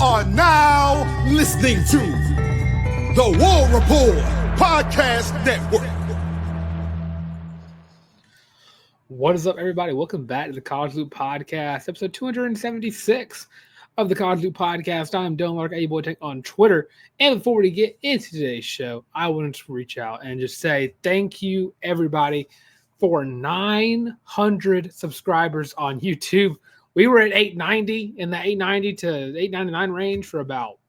are now listening to the War Report Podcast Network. What is up, everybody? Welcome back to the College Loop Podcast, episode 276 of the College Loop Podcast. I'm Larck, ABoyTech on Twitter. And before we get into today's show, I wanted to reach out and just say thank you, everybody, for 900 subscribers on YouTube. We were at 890 in the 890 to 899 range for about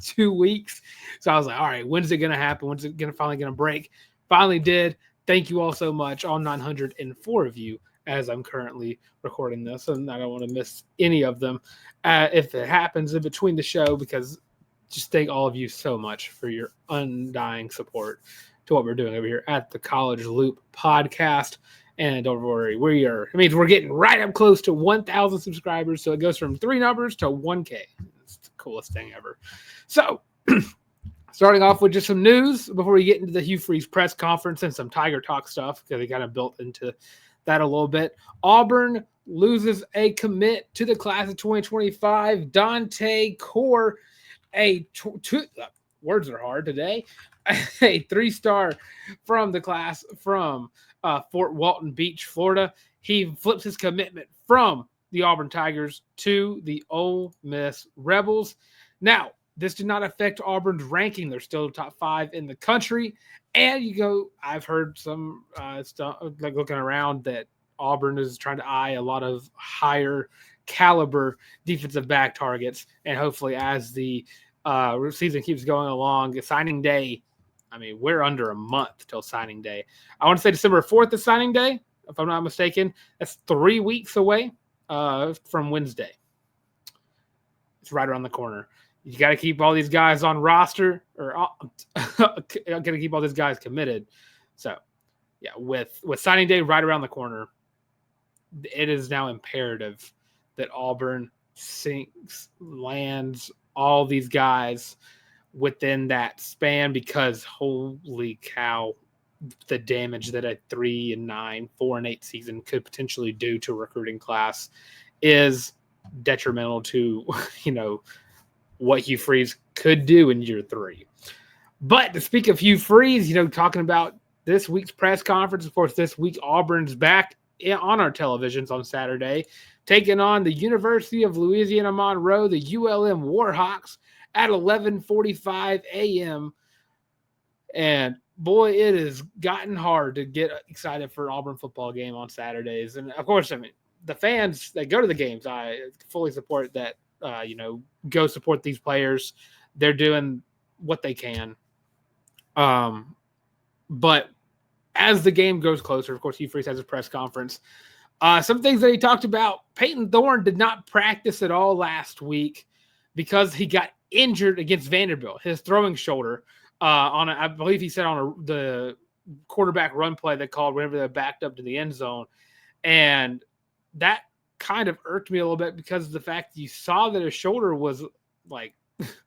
2 weeks. So I was like, all right, when's it going to happen? When's it finally going to break? Finally did. Thank you all so much, all 904 of you, as I'm currently recording this. And I don't want to miss any of them if it happens in between the show, because just thank all of you so much for your undying support to what we're doing over here at the College Loop Podcast. And don't worry, it means we're getting right up close to 1,000 subscribers. So it goes from 3 numbers to 1K. It's the coolest thing ever. So starting off with just some news before we get into the Hugh Freeze press conference and some Tiger Talk stuff, because they kind of built into that a little bit. Auburn loses a commit to the class of 2025. Dante Core, words are hard today, a 3-star from the class from Fort Walton Beach, Florida. He flips his commitment from the Auburn Tigers to the Ole Miss Rebels. Now, this did not affect Auburn's ranking. They're still top 5 in the country. And I've heard some stuff like looking around that Auburn is trying to eye a lot of higher caliber defensive back targets. And hopefully as the season keeps going along, signing day, I mean, we're under a month till signing day. I want to say December 4th is signing day, if I'm not mistaken. That's 3 weeks away from Wednesday. It's right around the corner. You got to keep all these guys on roster, or got to keep all these guys committed. So, yeah, with signing day right around the corner, it is now imperative that Auburn lands all these guys within that span, because holy cow, the damage that a 3-9, 4-8 season could potentially do to a recruiting class is detrimental to, what Hugh Freeze could do in year 3. But to speak of Hugh Freeze, talking about this week's press conference, of course, this week Auburn's back on our televisions on Saturday, taking on the University of Louisiana Monroe, the ULM Warhawks, at 11:45 a.m. And boy, it has gotten hard to get excited for an Auburn football game on Saturdays. And of course, I mean, the fans that go to the games, I fully support that. Go support these players. They're doing what they can. But as the game goes closer, of course, Hugh Freeze has a press conference. Some things that he talked about: Payton Thorne did not practice at all last week because he got injured against Vanderbilt, his throwing shoulder, I believe he said on the quarterback run play they called whenever they backed up to the end zone. And that kind of irked me a little bit, because of the fact you saw that his shoulder was like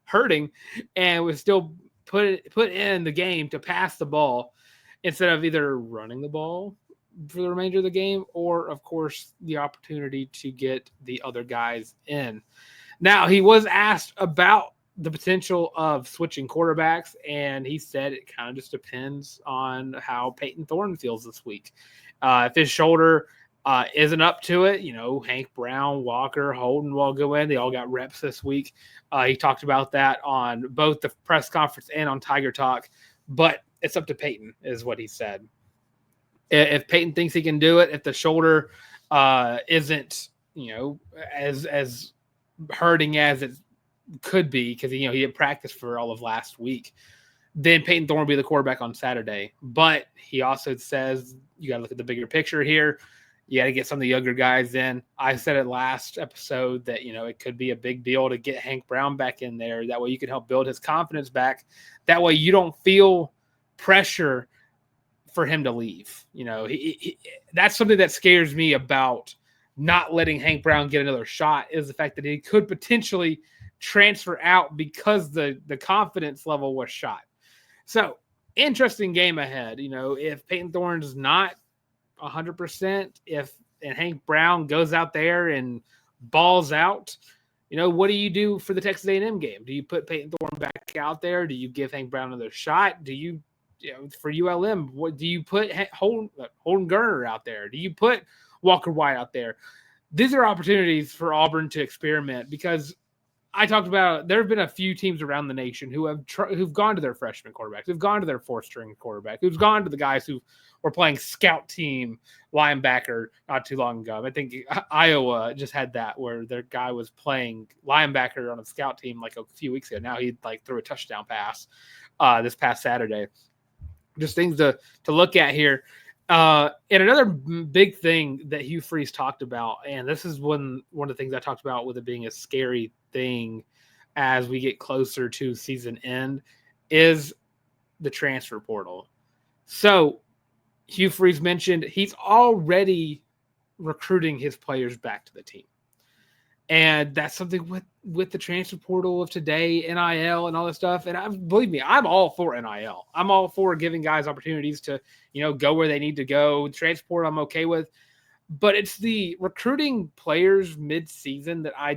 hurting and was still put in the game to pass the ball instead of either running the ball for the remainder of the game, or of course the opportunity to get the other guys in. Now, he was asked about the potential of switching quarterbacks, and he said it kind of just depends on how Payton Thorne feels this week. If his shoulder isn't up to it, Hank Brown, Walker, Holden will go in. They all got reps this week. He talked about that on both the press conference and on Tiger Talk, but it's up to Payton, is what he said. If Payton thinks he can do it, if the shoulder isn't, as hurting as it could be, because he didn't practice for all of last week, then Payton Thorne will be the quarterback on Saturday. But he also says you got to look at the bigger picture here. You got to get some of the younger guys in. I said it last episode that it could be a big deal to get Hank Brown back in there. That way you can help build his confidence back. That way you don't feel pressure for him to leave. That's something that scares me about not letting Hank Brown get another shot, is the fact that he could potentially transfer out because the confidence level was shot. So interesting game ahead. If Payton Thorne's not 100%, and Hank Brown goes out there and balls out, What do you do for the Texas A&M game? Do you put Payton Thorne back out there? Do you give Hank Brown another shot? Do you, for ULM, what do you put Holden Gerner out there? Do you put Walker White out there? These are opportunities for Auburn to experiment, because I talked about there have been a few teams around the nation who've gone to their freshman quarterbacks, who've gone to their fourth string quarterback, who've gone to the guys who were playing scout team linebacker not too long ago. I think Iowa just had that, where their guy was playing linebacker on a scout team like a few weeks ago. Now he threw a touchdown pass this past Saturday. Just things to look at here. And another big thing that Hugh Freeze talked about, and this is one of the things I talked about with it being a scary thing as we get closer to season end, is the transfer portal. So Hugh Freeze mentioned he's already recruiting his players back to the team. And that's something with the transfer portal of today, NIL and all this stuff. And believe me, I'm all for NIL. I'm all for giving guys opportunities to, go where they need to go. Transport, I'm okay with. But it's the recruiting players mid-season that I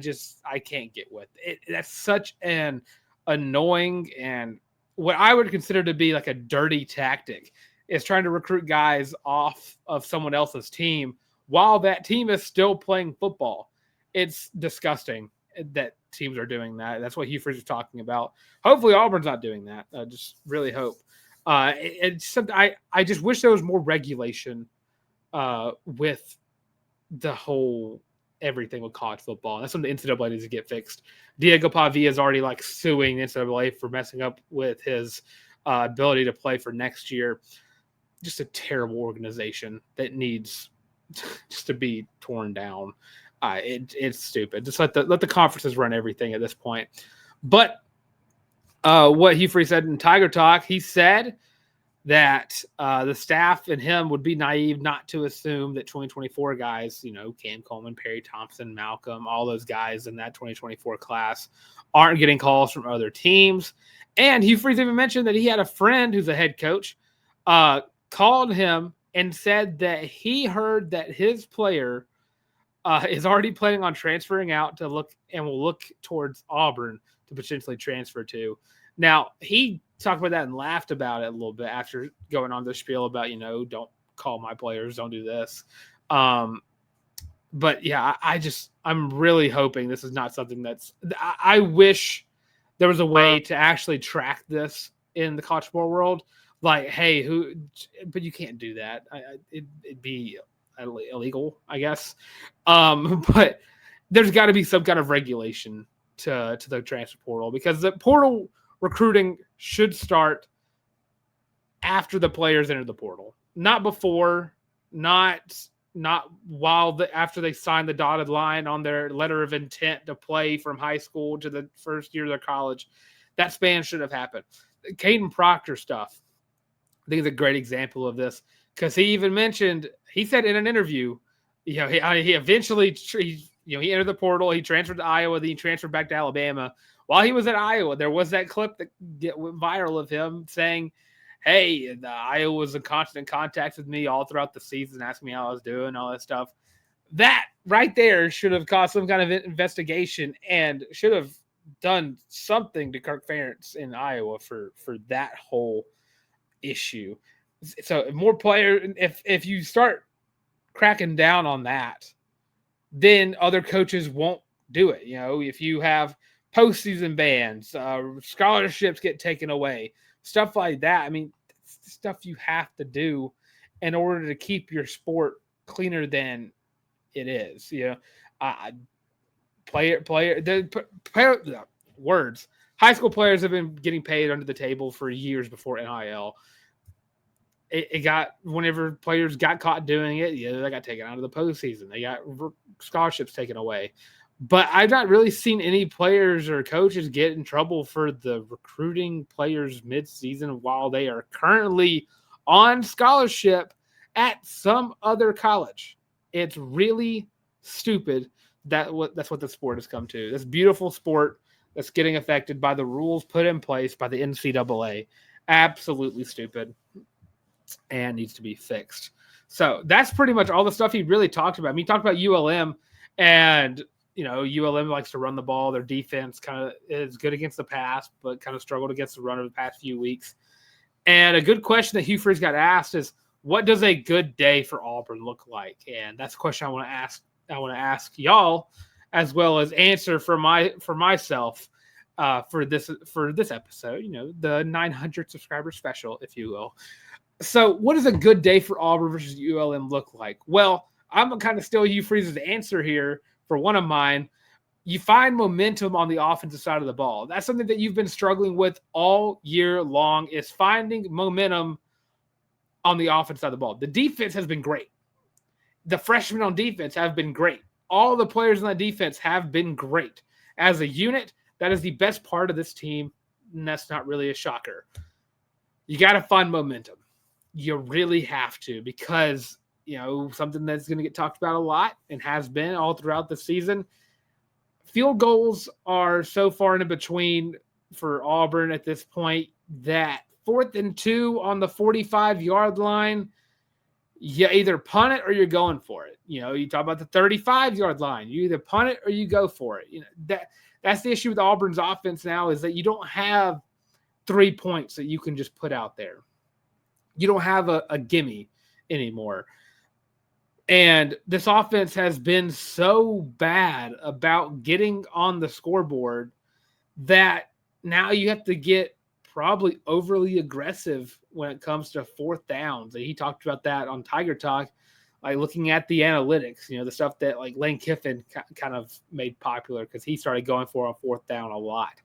can't get with. That's such an annoying and what I would consider to be like a dirty tactic, is trying to recruit guys off of someone else's team while that team is still playing football. It's disgusting that teams are doing that. That's what Hugh Freeze was talking about. Hopefully Auburn's not doing that. I just really hope. It's something I just wish there was more regulation with the whole everything with college football. And that's something the NCAA needs to get fixed. Diego Pavia is already suing the NCAA for messing up with his ability to play for next year. Just a terrible organization that needs just to be torn down. It's stupid. Just let the conferences run everything at this point. But what Hugh Freeze said in Tiger Talk, he said that the staff and him would be naive not to assume that 2024 guys, Cam Coleman, Perry Thompson, Malcolm, all those guys in that 2024 class aren't getting calls from other teams. And Hugh Freeze even mentioned that he had a friend who's a head coach called him and said that he heard that his player is already planning on transferring out to will look towards Auburn to potentially transfer to. Now, he talked about that and laughed about it a little bit after going on the spiel about, don't call my players, don't do this. But yeah, I'm really hoping this is not something I wish there was a way to actually track this in the college football world. Like, hey, but you can't do that. It'd be illegal, I guess. But there's got to be some kind of regulation to the transfer portal, because the portal recruiting should start after the players enter the portal, not before, not while after they sign the dotted line on their letter of intent to play from high school to the first year of their college. That span should have happened. Caden Proctor stuff, I think, is a great example of this, because he even mentioned, he said in an interview, he eventually he entered the portal, he transferred to Iowa, then he transferred back to Alabama. While he was at Iowa, there was that clip that went viral of him saying, hey, Iowa was in constant contact with me all throughout the season, asking me how I was doing, all that stuff. That right there should have caused some kind of investigation and should have done something to Kirk Ferentz in Iowa for that whole issue. So more players, if you start cracking down on that, then other coaches won't do it. If you have postseason bans, scholarships get taken away, stuff like that. I mean, stuff you have to do in order to keep your sport cleaner than it is. High school players have been getting paid under the table for years before NIL. It got, whenever players got caught doing it, they got taken out of the postseason. They got scholarships taken away. But I've not really seen any players or coaches get in trouble for the recruiting players mid-season while they are currently on scholarship at some other college. It's really stupid. That's what the sport has come to. This beautiful sport that's getting affected by the rules put in place by the NCAA. Absolutely stupid and needs to be fixed. So that's pretty much all the stuff he really talked about. I mean, he talked about ULM, and ULM likes to run the ball. Their defense kind of is good against the pass, but kind of struggled against the run over the past few weeks. And a good question that Hugh Freeze got asked is, what does a good day for Auburn look like? And that's a question I want to ask. I want to ask y'all, as well as answer for myself for this episode. The 900 subscriber special, if you will. So, what does a good day for Auburn versus ULM look like? Well, I'm gonna kind of steal Hugh Freeze's answer here for one of mine. You find momentum on the offensive side of the ball. That's something that you've been struggling with all year long, is finding momentum on the offensive side of the ball. The defense has been great. The freshmen on defense have been great. All the players on the defense have been great. As a unit, that is the best part of this team, and that's not really a shocker. You got to find momentum. You really have to, because, something that's going to get talked about a lot and has been all throughout the season. Field goals are so far in between for Auburn at this point that 4th and 2 on the 45-yard line, you either punt it or you're going for it. You talk about the 35-yard line. You either punt it or you go for it. That's the issue with Auburn's offense now, is that you don't have 3 points that you can just put out there. You don't have a gimme anymore. And this offense has been so bad about getting on the scoreboard that now you have to get probably overly aggressive when it comes to 4th downs. And he talked about that on Tiger Talk, like looking at the analytics, the stuff that like Lane Kiffin kind of made popular, because he started going for on 4th down a lot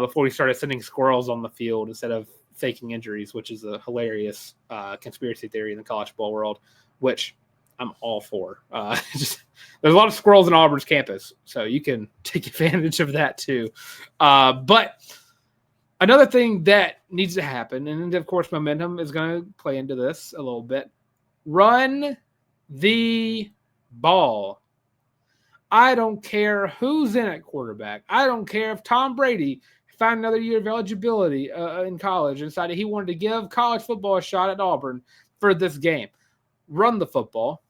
before he started sending squirrels on the field instead of faking injuries, which is a hilarious conspiracy theory in the college ball world, which I'm all for. There's a lot of squirrels in Auburn's campus, so you can take advantage of that too. But another thing that needs to happen, and of course momentum is going to play into this a little bit, run the ball. I don't care who's in at quarterback. I don't care if Tom Brady found another year of eligibility in college and decided he wanted to give college football a shot at Auburn for this game. Run the football.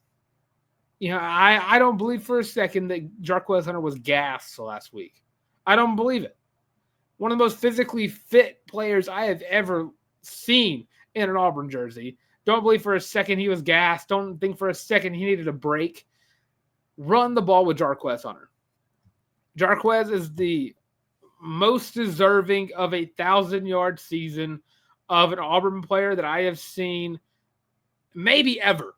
I don't believe for a second that Jarquez Hunter was gassed last week. I don't believe it. One of the most physically fit players I have ever seen in an Auburn jersey. Don't believe for a second he was gassed. Don't think for a second he needed a break. Run the ball with Jarquez Hunter. Jarquez is the most deserving of a 1,000-yard season of an Auburn player that I have seen maybe ever.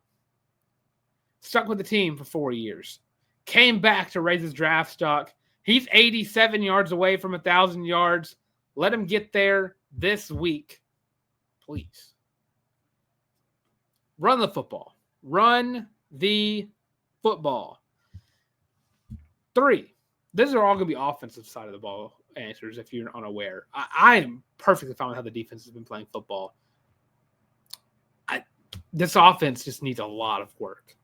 Stuck with the team for 4 years. Came back to raise his draft stock. He's 87 yards away from 1,000 yards. Let him get there this week, please. Run the football. Run the football. 3. These are all going to be offensive side of the ball answers if you're unaware. I am perfectly fine with how the defense has been playing football. This offense just needs a lot of work.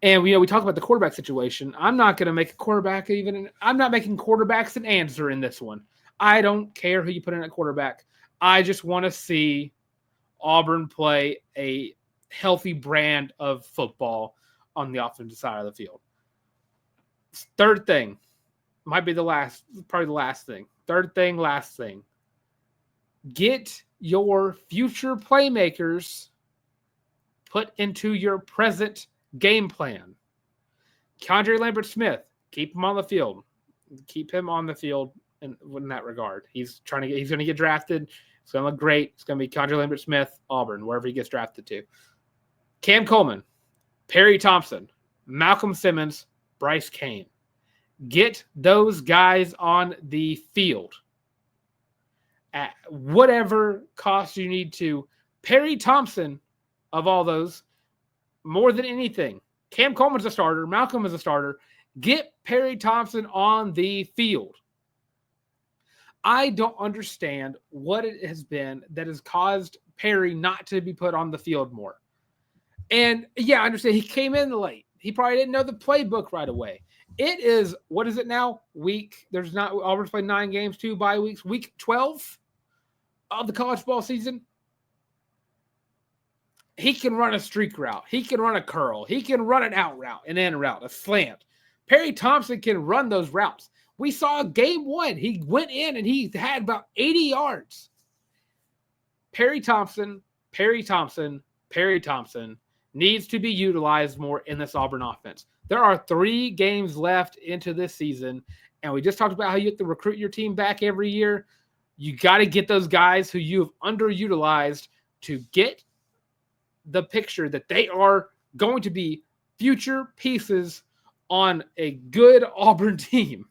And we talk about the quarterback situation. I'm not going to make a quarterback I'm not making quarterbacks an answer in this one. I don't care who you put in at quarterback. I just want to see Auburn play a healthy brand of football on the offensive side of the field. 3rd thing, might be probably the last thing. 3rd thing, last thing. Get your future playmakers put into your present game plan. Keandre Lambert-Smith, keep him on the field. Keep him on the field in that regard. He's going to get drafted. It's going to look great. It's going to be Keandre Lambert-Smith, Auburn, wherever he gets drafted to. Cam Coleman, Perry Thompson, Malcolm Simmons, Bryce Kane. Get those guys on the field at whatever cost you need to. Perry Thompson, of all those, more than anything. Cam Coleman's a starter. Malcolm is a starter. Get Perry Thompson on the field. I don't understand what it has been that has caused Perry not to be put on the field more. And yeah, I understand he came in late. He probably didn't know the playbook right away. It is, what is it now? Auburn's played 9 games, 2 bye weeks. Week 12 of the college ball season. He can run a streak route. He can run a curl. He can run an out route, an in route, a slant. Perry Thompson can run those routes. We saw game 1. He went in and he had about 80 yards. Perry Thompson needs to be utilized more in this Auburn offense. There are 3 games left into this season, and we just talked about how you have to recruit your team back every year. You got to get those guys who you have underutilized to get the picture that they are going to be future pieces on a good Auburn team.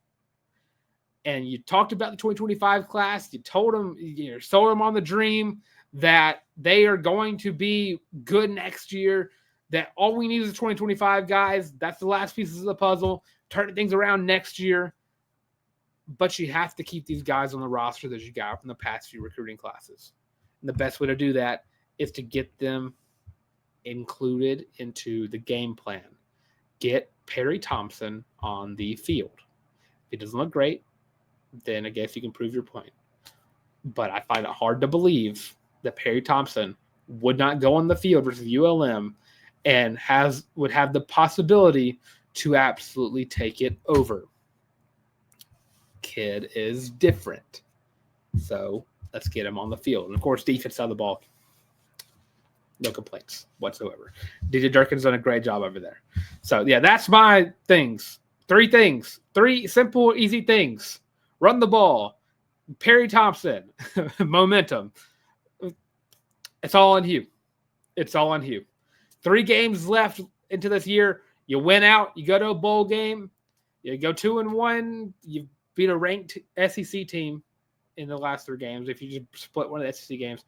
And you talked about the 2025 class. You told them, sold them on the dream that they are going to be good next year, that all we need is 2025 guys. That's the last pieces of the puzzle. Turn things around next year. But you have to keep these guys on the roster that you got from the past few recruiting classes. And the best way to do that is to get them included into the game plan. Get Perry Thompson on the field. If it doesn't look great, then I guess you can prove your point. But I find it hard to believe that Perry Thompson would not go on the field versus ULM and would have the possibility to absolutely take it over. Kid is different. So let's get him on the field. And of course, defense side of the ball, no complaints whatsoever. DJ Durkin's done a great job over there. So yeah, that's my things. 3 things. 3 simple, easy things. Run the ball. Perry Thompson. Momentum. It's all on Hugh. 3 games left into this year. You win out. You go to a bowl game. You go 2-1. You beat a ranked SEC team in the last 3 games. If you just split one of the SEC games,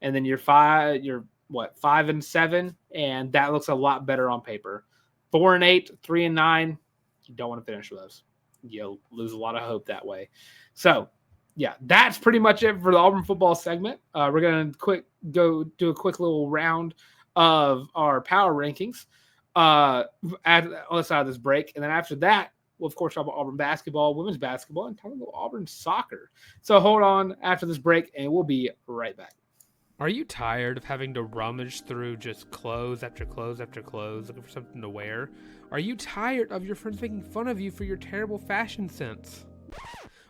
and then you're 5-7, and that looks a lot better on paper. 4-8, 3-9. You don't want to finish with those. You'll lose a lot of hope that way. So, yeah, that's pretty much it for the Auburn football segment. We're going to go do a quick little round of our power rankings on the other side of this break. And then after that, we'll, of course, talk about Auburn basketball, women's basketball, and talk about Auburn soccer. So hold on after this break, and we'll be right back. Are you tired of having to rummage through just clothes after clothes after clothes, looking for something to wear? Are you tired of your friends making fun of you for your terrible fashion sense?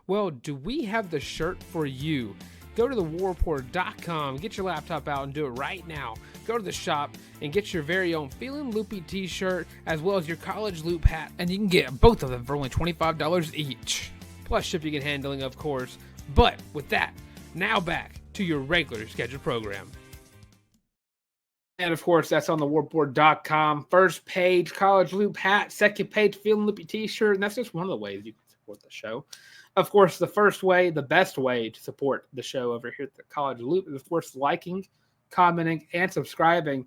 Well, do we have the shirt for you? Go to thewarreport.com, get your laptop out and do it right now. Go to the shop and get your very own Feelin' Loopy t-shirt as well as your college loop hat, and you can get both of them for only $25 each. Plus shipping and handling, of course. But with that, now back to your regular scheduled program. And of course, that's on the warpboard.com. First page, college loop hat. Second page, Feelin' Loopy t-shirt. And that's just one of the ways you can support the show. Of course, the first way, the best way to support the show over here at the College Loop is, of course, liking, commenting, and subscribing.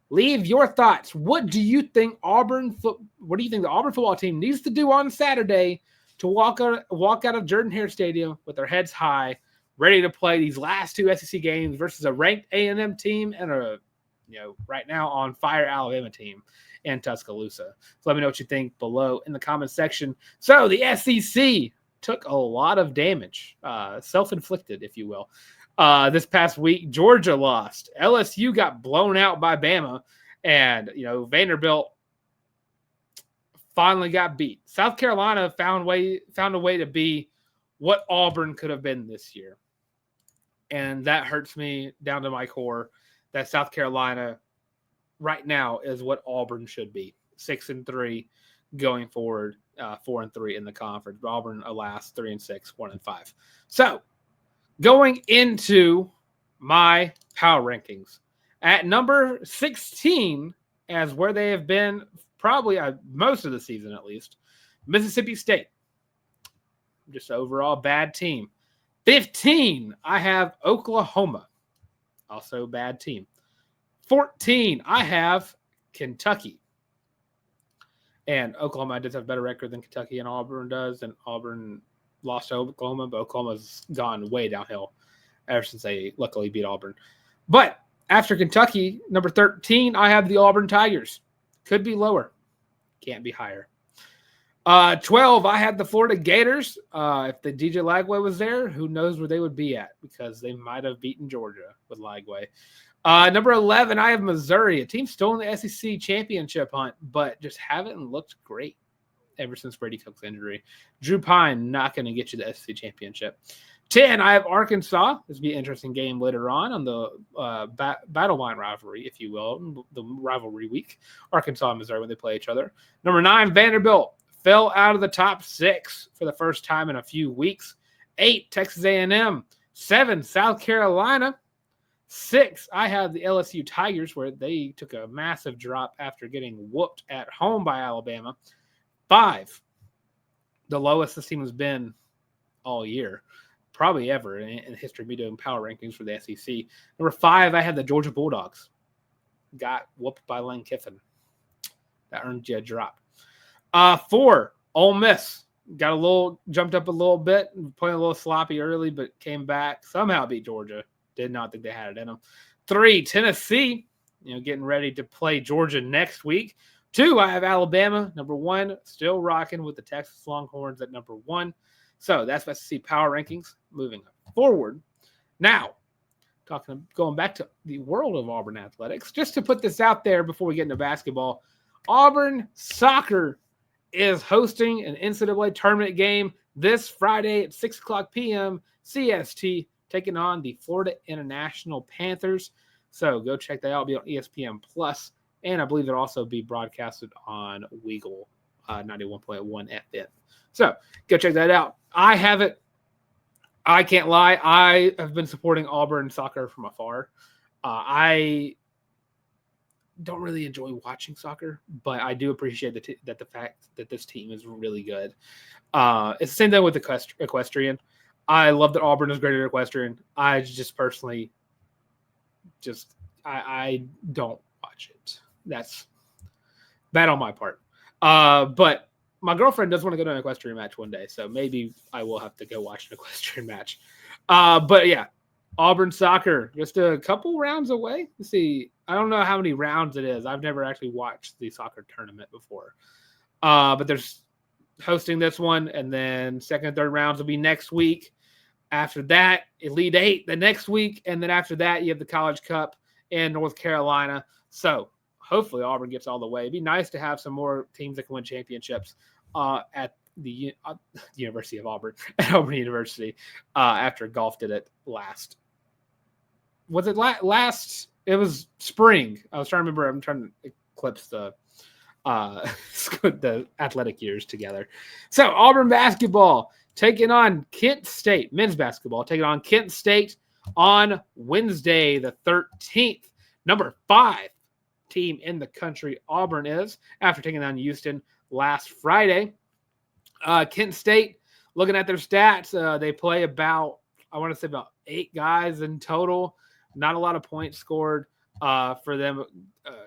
Leave your thoughts. What do you think the Auburn football team needs to do on Saturday to walk out of Jordan-Hare Stadium with their heads high, ready to play these last 2 SEC games versus a ranked A&M team and a right now on fire Alabama team in Tuscaloosa? So let me know what you think below in the comment section. So the SEC took a lot of damage, self-inflicted, if you will. This past week, Georgia lost. LSU got blown out by Bama, and Vanderbilt finally got beat. South Carolina found a way to be what Auburn could have been this year, and that hurts me down to my core. That South Carolina right now is what Auburn should be: 6-3 going forward. 4-3 in the conference. Auburn, alas, 3-6, 1-5. So, going into my power rankings, at number 16, as where they have been probably most of the season at least, Mississippi State. Just overall bad team. 15, I have Oklahoma. Also bad team. 14, I have Kentucky. And Oklahoma does have a better record than Kentucky and Auburn does. And Auburn lost to Oklahoma, but Oklahoma's gone way downhill ever since they luckily beat Auburn. But after Kentucky, number 13, I have the Auburn Tigers. Could be lower. Can't be higher. 12, I had the Florida Gators. If the DJ Lagway was there, who knows where they would be at, because they might have beaten Georgia with Lagway. Number 11, I have Missouri, a team still in the SEC championship hunt, but just haven't looked great. ever since Brady Cook's injury. Drew Pine not going to get you the SEC championship. 10, I have Arkansas. This will be an interesting game later on the battle line rivalry, if you will, the rivalry week. Arkansas and Missouri when they play each other. Number 9, Vanderbilt fell out of the top 6 for the first time in a few weeks. 8, Texas A&M. 7, South Carolina. 6, I have the LSU Tigers, where they took a massive drop after getting whooped at home by Alabama. 5, the lowest this team has been all year, probably ever in history of me doing power rankings for the SEC. Number 5, I had the Georgia Bulldogs. Got whooped by Lane Kiffin. That earned you a drop. 4, Ole Miss. Jumped up a little bit, playing a little sloppy early, but came back. Somehow beat Georgia. Did not think they had it in them. 3, Tennessee. Getting ready to play Georgia next week. 2, I have Alabama. Number 1, still rocking with the Texas Longhorns at number 1. So that's SEC power rankings. Moving forward. Now, going back to the world of Auburn athletics, just to put this out there before we get into basketball, Auburn soccer is hosting an NCAA tournament game this Friday at 6 o'clock p.m. CST, taking on the Florida International Panthers. So go check that out. It'll be on ESPN Plus, and I believe it'll also be broadcasted on Weagle 91.1 FM. So go check that out. I have it. I can't lie. I have been supporting Auburn soccer from afar. I don't really enjoy watching soccer, but I do appreciate the fact that this team is really good. It's the same thing with equestrian. I love that Auburn is great at equestrian. I just personally I don't watch it. That's bad on my part. But my girlfriend does want to go to an equestrian match one day, so maybe I will have to go watch an equestrian match. But yeah, Auburn soccer, just a couple rounds away. Let's see. I don't know how many rounds it is. I've never actually watched the soccer tournament before. But there's hosting this one, and then second and third rounds will be next week. After that, Elite 8 the next week, and then after that, you have the College Cup in North Carolina. So hopefully Auburn gets all the way. It'd be nice to have some more teams that can win championships at the University of Auburn, at Auburn University, after golf did it last. Was it last? It was spring. I was trying to remember. I'm trying to eclipse the athletic years together. So Auburn basketball taking on Kent State. Men's basketball taking on Kent State on Wednesday the 13th. Number 5 team in the country, Auburn is, after taking on Houston last Friday. Kent State, looking at their stats, they play about 8 guys in total. Not a lot of points scored for them,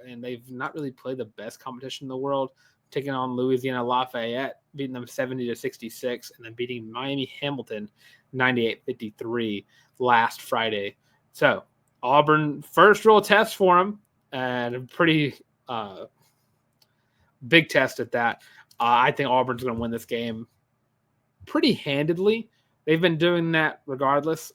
and they've not really played the best competition in the world, taking on Louisiana Lafayette, beating them 70-66, and then beating Miami Hamilton 98-53 last Friday. So Auburn, first real test for them, and a pretty big test at that. I think Auburn's going to win this game pretty handedly. They've been doing that regardless.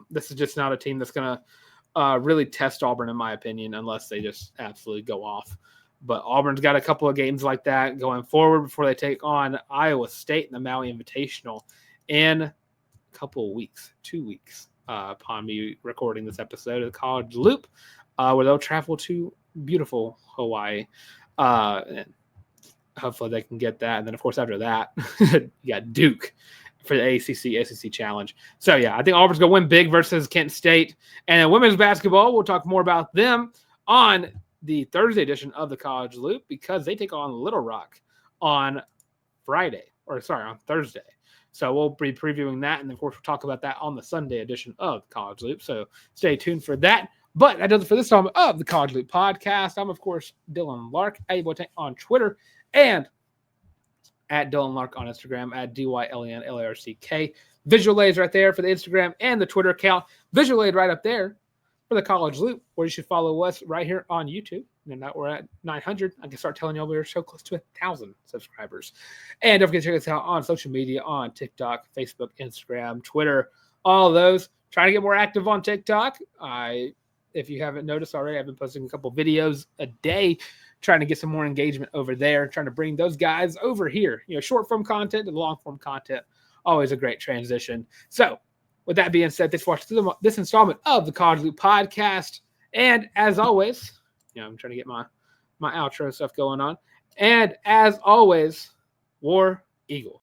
This is just not a team that's going to really test Auburn, in my opinion, unless they just absolutely go off. But Auburn's got a couple of games like that going forward before they take on Iowa State in the Maui Invitational in a couple of weeks, 2 weeks, upon me recording this episode of the College Loop, where they'll travel to beautiful Hawaii. And hopefully they can get that. And then, of course, after that, you got Duke for the ACC Challenge. So, yeah, I think Auburn's going to win big versus Kent State. And in women's basketball, we'll talk more about them on the Thursday edition of the College Loop, because they take on Little Rock on Thursday. So we'll be previewing that. And, of course, we'll talk about that on the Sunday edition of the College Loop. So stay tuned for that. But that does it for this time of the College Loop podcast. I'm, of course, Dylan Larck, on Twitter, and at Dylan Larck on Instagram, at DYLENLARCK. Visual aids right there for the Instagram and the Twitter account. Visual aid right up there for the College Loop, where you should follow us right here on YouTube. And now we're at 900. I can start telling you we're so close to 1,000 subscribers. And don't forget to check us out on social media, on TikTok, Facebook, Instagram, Twitter, all of those. Trying to get more active on TikTok. If you haven't noticed already, I've been posting a couple videos a day, trying to get some more engagement over there, trying to bring those guys over here. Short form content and long form content, always a great transition. So with that being said, thanks for watching this installment of the College Loop Podcast. And as always, I'm trying to get my outro stuff going on. And as always, War Eagle.